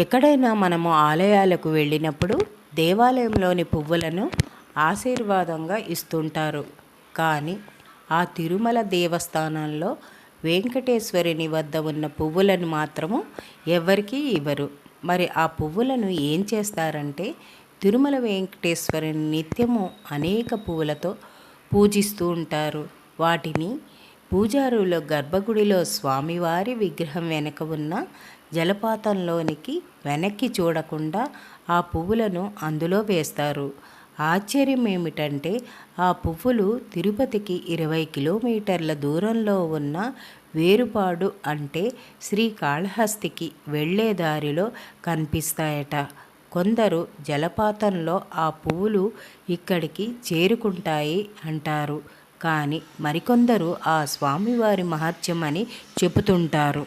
ఎక్కడైనా మనము ఆలయాలకు వెళ్ళినప్పుడు దేవాలయంలోని పువ్వులను ఆశీర్వాదంగా ఇస్తుంటారు. కానీ ఆ తిరుమల దేవస్థానంలో వెంకటేశ్వరుని వద్ద ఉన్న పువ్వులను మాత్రము ఎవరికీ ఇవ్వరు. మరి ఆ పువ్వులను ఏం చేస్తారంటే, తిరుమల వెంకటేశ్వరుని నిత్యము అనేక పువ్వులతో పూజిస్తూ ఉంటారు. వాటిని పూజారుల గర్భగుడిలో స్వామివారి విగ్రహం వెనక ఉన్న జలపాతంలోనికి వెనక్కి చూడకుండా ఆ పువ్వులను అందులో వేస్తారు. ఆశ్చర్యం ఏమిటంటే, ఆ పువ్వులు తిరుపతికి 20 కిలోమీటర్ల దూరంలో ఉన్న వేరుపాడు అంటే శ్రీకాళహస్తికి వెళ్ళే దారిలో కనిపిస్తాయట. కొందరు జలపాతంలో ఆ పువ్వులు ఇక్కడికి చేరుకుంటాయి అంటారు. కానీ మరికొందరు ఆ స్వామివారి మహత్యం అని చెబుతుంటారు.